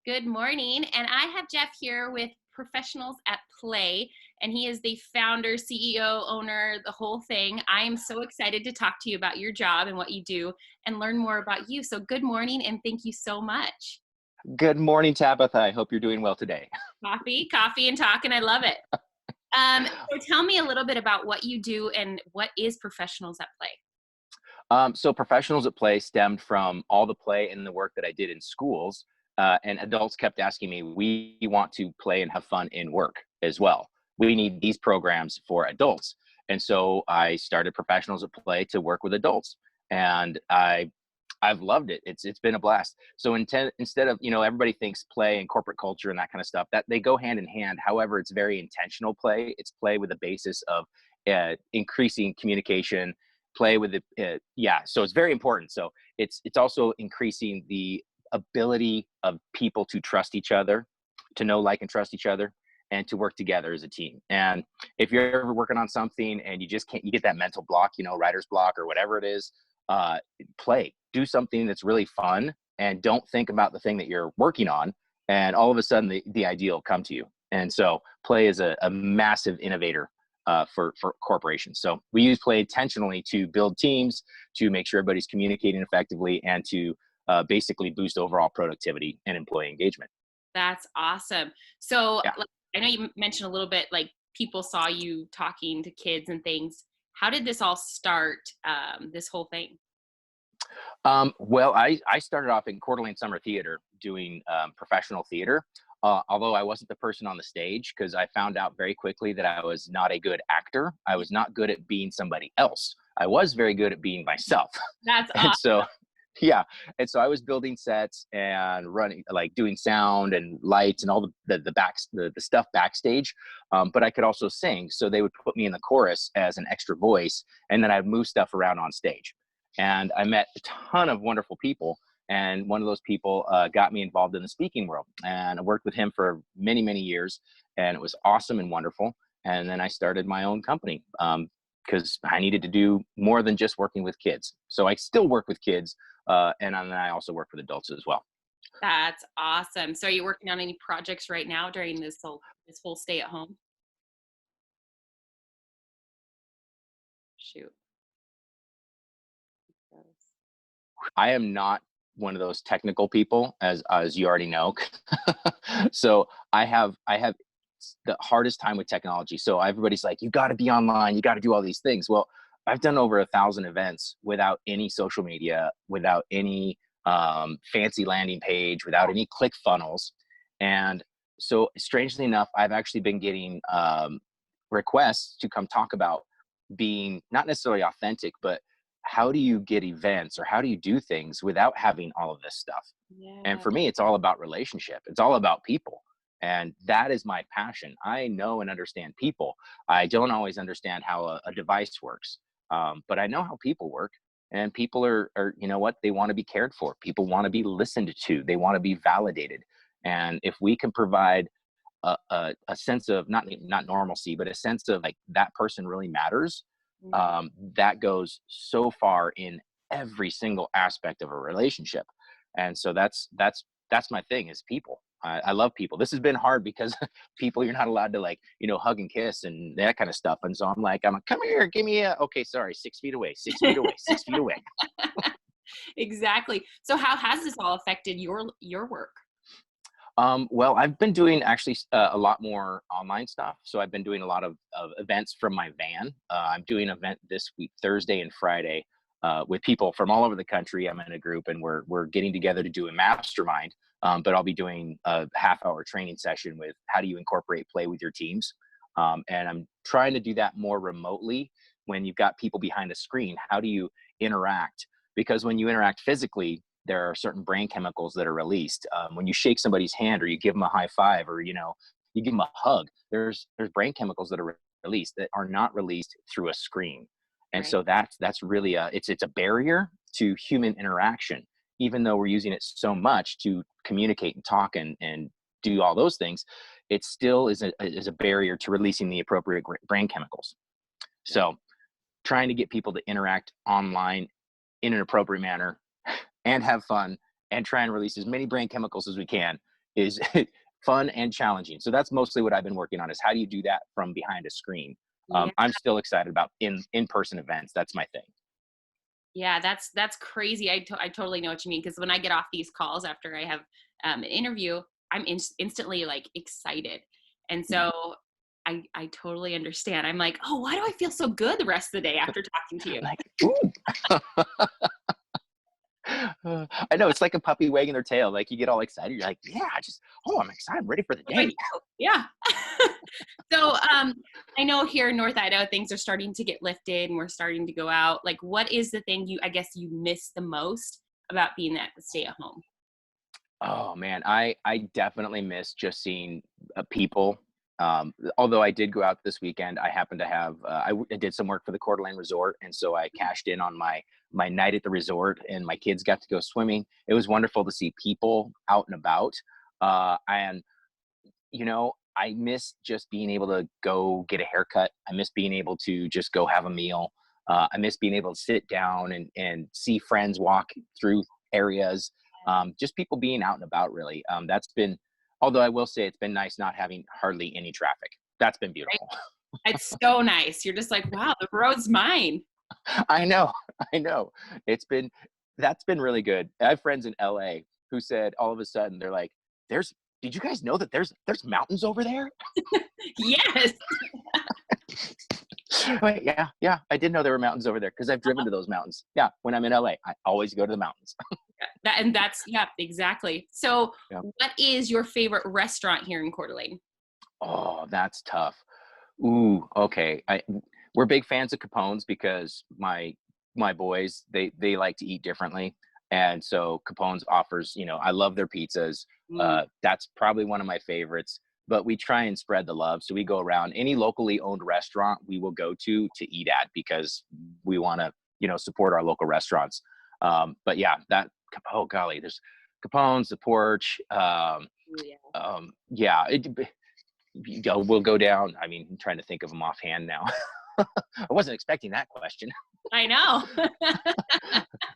Good morning. And I have Geoff here with Professionals at Play, and he is the founder, CEO, owner, the whole thing. I am so excited to talk to you about your job and what you do and learn more about you. So, good morning, and thank you so much. Good morning, Tabitha. I hope you're doing well today. Coffee, and talking. I love it. So, tell me a little bit about what you do and what is Professionals at Play. So Professionals at Play stemmed from all the play and the work that I did in schools. And adults kept asking me, we want to play and have fun in work as well. We need these programs for adults. And so I started Professionals at Play to work with adults. And I've loved it. It's been a blast. So instead of, everybody thinks play and corporate culture and that kind of stuff, that they go hand in hand. However, it's very intentional play. It's play with the basis of increasing communication, play with it. So it's very important. So it's also increasing the ability of people to trust each other, to know, like, and trust each other, and to work together as a team. And if you're ever working on something and you just can't, you get that mental block, writer's block or whatever it is, do something that's really fun, and don't think about the thing that you're working on. And all of a sudden the idea will come to you. And so play is a massive innovator for corporations. So we use play intentionally to build teams, to make sure everybody's communicating effectively, and to basically boost overall productivity and employee engagement. That's awesome. So, Yeah. like, I know you mentioned a little bit like people saw you talking to kids and things. How did this all start, this whole thing? Well, I started off in Coeur d'Alene Summer Theater doing professional theater, although I wasn't the person on the stage, because I found out very quickly that I was not a good actor. I was not good at being somebody else. I was very good at being myself. That's And awesome. so, yeah. And so I was building sets and running, like doing sound and lights and all the stuff backstage. But I could also sing. So they would put me in the chorus as an extra voice, and then I'd move stuff around on stage. And I met a ton of wonderful people. And one of those people got me involved in the speaking world. And I worked with him for many, many years. And it was awesome and wonderful. And then I started my own company because I needed to do more than just working with kids. So I still work with kids. And then I also work with adults as well. That's awesome. So, are you working on any projects right now during this whole stay at home? Shoot. I am not one of those technical people, as you already know. So I have the hardest time with technology. So everybody's like, you got to be online, you got to do all these things. Well, I've done over 1,000 events without any social media, without any fancy landing page, without any click funnels. And so strangely enough, I've actually been getting requests to come talk about being not necessarily authentic, but how do you get events, or how do you do things without having all of this stuff? And Yeah. for me, it's all about relationship. It's all about people. And that is my passion. I know and understand people. I don't always understand how a device works, but I know how people work. And people are, you know what? They want to be cared for. People want to be listened to. They want to be validated. And if we can provide a sense of not normalcy, but a sense of like that person really matters, Mhm. that goes so far in every single aspect of a relationship. And so that's my thing, is people. I love people. This has been hard because people, you're not allowed to, like, hug and kiss and that kind of stuff. And so I'm like, come here, give me okay, sorry, 6 feet away, 6 feet away, 6 feet away. Exactly. So, how has this all affected your work? Well, I've been doing actually a lot more online stuff. So I've been doing a lot of events from my van. I'm doing an event this week, Thursday and Friday, with people from all over the country. I'm in a group, and we're getting together to do a mastermind. But I'll be doing a half-hour training session with how do you incorporate play with your teams. And I'm trying to do that more remotely when you've got people behind a screen. How do you interact? Because when you interact physically, there are certain brain chemicals that are released. When you shake somebody's hand, or you give them a high five, or you give them a hug, there's brain chemicals that are released that are not released through a screen. And Right. so that's really it's a barrier to human interaction. Even though we're using it so much to communicate and talk and do all those things, it still is a barrier to releasing the appropriate brain chemicals. Yeah. So trying to get people to interact online in an appropriate manner and have fun, and try and release as many brain chemicals as we can is fun and challenging. So that's mostly what I've been working on, is how do you do that from behind a screen? Yeah. I'm still excited about in-person events. That's my thing. Yeah, that's crazy. I totally know what you mean, because when I get off these calls after I have an interview, I'm instantly like excited, and Mhm. so I totally understand. I'm like, oh, why do I feel so good the rest of the day after talking to you? Like, ooh. I know, it's like a puppy wagging their tail. Like, you get all excited. You're like, yeah, I'm excited. I'm ready for the I day. know. Yeah. So I know here in North Idaho things are starting to get lifted and we're starting to go out. Like, what is the thing I guess you miss the most about being at the stay at home? Oh man, I definitely miss just seeing people. Although I did go out this weekend, I happened to have I did some work for the Coeur d'Alene Resort, and so I cashed in on my night at the resort, and my kids got to go swimming. It was wonderful to see people out and about, and I miss just being able to go get a haircut. I miss being able to just go have a meal. I miss being able to sit down and see friends walk through areas. Just people being out and about, really. That's been, although I will say it's been nice not having hardly any traffic. That's been Right? beautiful. It's so nice. You're just like, wow, the road's mine. I know, I know. It's been, that's been really good. I have friends in LA who said all of a sudden they're like, "There's, did you guys know that there's mountains over there?" Yes. Right, yeah, yeah. I did know there were mountains over there because I've driven to those mountains. Yeah, when I'm in LA, I always go to the mountains. That's yeah, exactly. So Yeah. what is your favorite restaurant here in Coeur d'Alene? Oh, that's tough. Ooh, okay. We're big fans of Capone's because my boys, they like to eat differently, and so Capone's offers. I love their pizzas. Mm, That's probably one of my favorites. But we try and spread the love, so we go around any locally owned restaurant we will go to eat at, because we want to support our local restaurants. But yeah, that, oh golly, there's Capone's, the Porch. yeah. Yeah, we'll go down. I mean, I'm trying to think of them offhand now. I wasn't expecting that question. I know.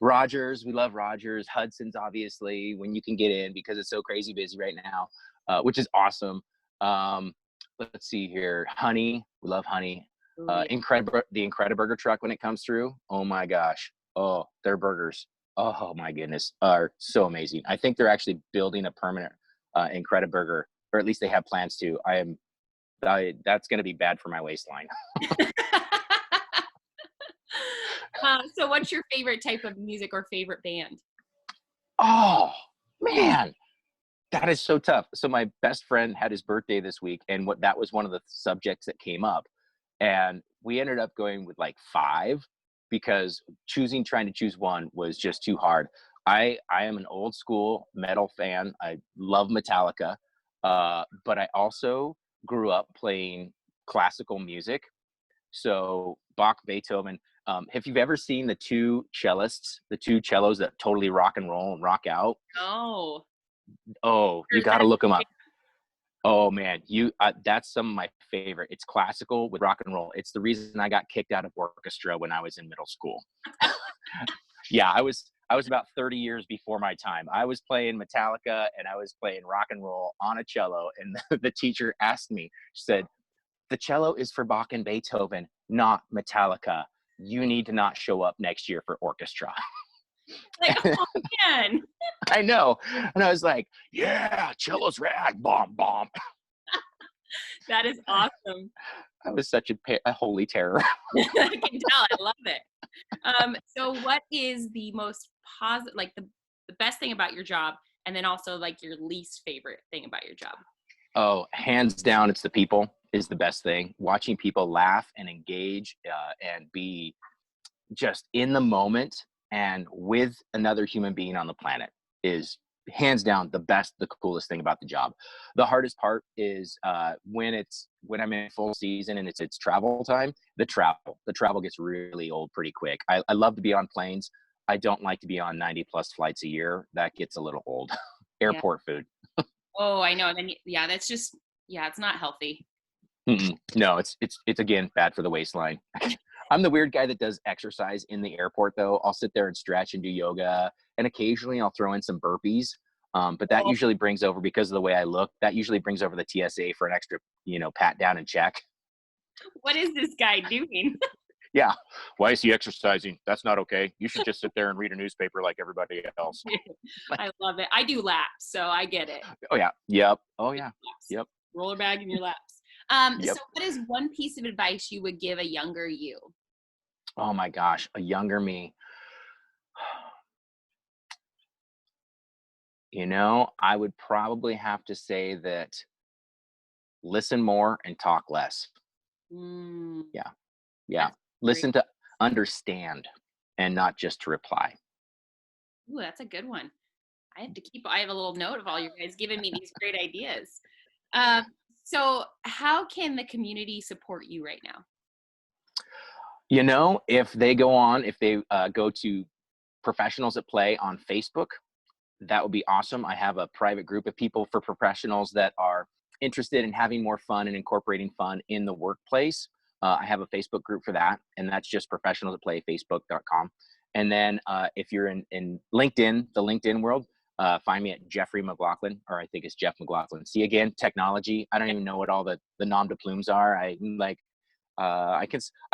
Rogers, we love Rogers. Hudson's, obviously, when you can get in, because it's so crazy busy right now, which is awesome. Um, let's see here. Honey, we love Honey. Ooh, yeah. The Incrediburger truck, when it comes through, oh my gosh. Oh, their burgers, oh my goodness, are so amazing. I think they're actually building a permanent Incrediburger, or at least they have plans to. That's going to be bad for my waistline. So what's your favorite type of music or favorite band? Oh man, that is so tough. So my best friend had his birthday this week, and that was one of the subjects that came up, and we ended up going with like five, because trying to choose one was just too hard. I am an old school metal fan. I love Metallica, but I also grew up playing classical music. So Bach, Beethoven. If you've ever seen the two cellists, the two cellos that totally rock and roll and rock out, Oh, oh, you sure, got to look them up. Oh man, that's some of my favorite. It's classical with rock and roll. It's the reason I got kicked out of orchestra when I was in middle school. Yeah, I was about 30 years before my time. I was playing Metallica and I was playing rock and roll on a cello, and the teacher asked me, she said, "The cello is for Bach and Beethoven, not Metallica. You need to not show up next year for orchestra." like, oh man, I know. And I was like, "Yeah, cello's rad, bomb, bomb." that is awesome. I was such a holy terror. I can tell. I love it. So what is the most positive, like the best thing about your job, and then also like your least favorite thing about your job? Oh, hands down, it's the people is the best thing. Watching people laugh and engage, and be just in the moment and with another human being on the planet is hands down the best, the coolest thing about the job. The hardest part is when I'm in full season and it's travel time. The travel gets really old pretty quick. I love to be on planes. I don't like to be on 90 plus flights a year. That gets a little old. Yeah. Airport food. Oh, I know. And then yeah, that's just yeah, it's not healthy. Mm-mm. No, it's again bad for the waistline. I'm the weird guy that does exercise in the airport though. I'll sit there and stretch and do yoga, and occasionally I'll throw in some burpees. But that usually brings over, because of the way I look, that usually brings over the TSA for an extra, pat down and check. What is this guy doing? Yeah. Why is he exercising? That's not okay. You should just sit there and read a newspaper like everybody else. I love it. I do laps, so I get it. Oh yeah. Yep. Oh yeah. Laps. Yep. Roller bag in your laps. Yep. So what is one piece of advice you would give a younger you? Oh my gosh, a younger me. I would probably have to say that listen more and talk less. Mm, Yeah. Yeah. that's great. Listen to understand and not just to reply. Ooh, that's a good one. I have a little note of all you guys giving me these great ideas. Um, so how can the community support you right now? If they go to Professionals at Play on Facebook, that would be awesome. I have a private group of people for professionals that are interested in having more fun and incorporating fun in the workplace. I have a Facebook group for that, and that's just Professionals at Play, facebook.com. And then if you're in LinkedIn, the LinkedIn world, find me at Jeffrey McLachlan, or I think it's Geoff McLachlan. See, again, technology. I don't even know what all the nom de plumes are. I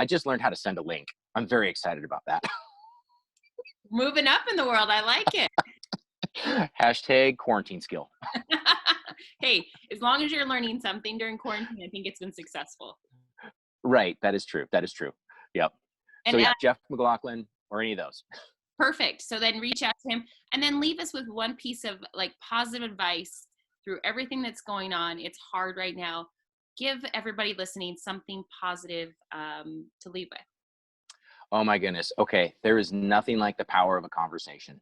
just learned how to send a link. I'm very excited about that. Moving up in the world. I like it. Hashtag quarantine skill. Hey, as long as you're learning something during quarantine, I think it's been successful. Right. That is true. That is true. Yep. So And yeah, Geoff McLachlan or any of those. perfect. So then reach out to him and then leave us with one piece of like positive advice through everything that's going on. It's hard right now. Give everybody listening something positive to leave with. Oh my goodness. Okay. There is nothing like the power of a conversation.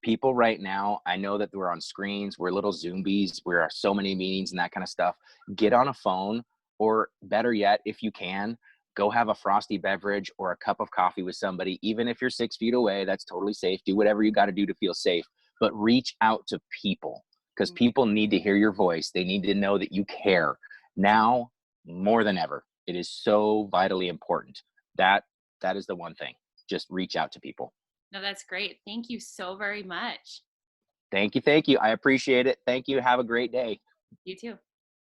People right now, I know that we're on screens, we're little zombies, we're at so many meetings and that kind of stuff. Get on a phone, or better yet, if you can, go have a frosty beverage or a cup of coffee with somebody. Even if you're 6 feet away, that's totally safe. Do whatever you got to do to feel safe, but reach out to people, because people need to hear your voice. They need to know that you care now more than ever. It is so vitally important. That is the one thing. Just reach out to people. No, that's great. Thank you so very much. Thank you. Thank you. I appreciate it. Thank you. Have a great day. You too.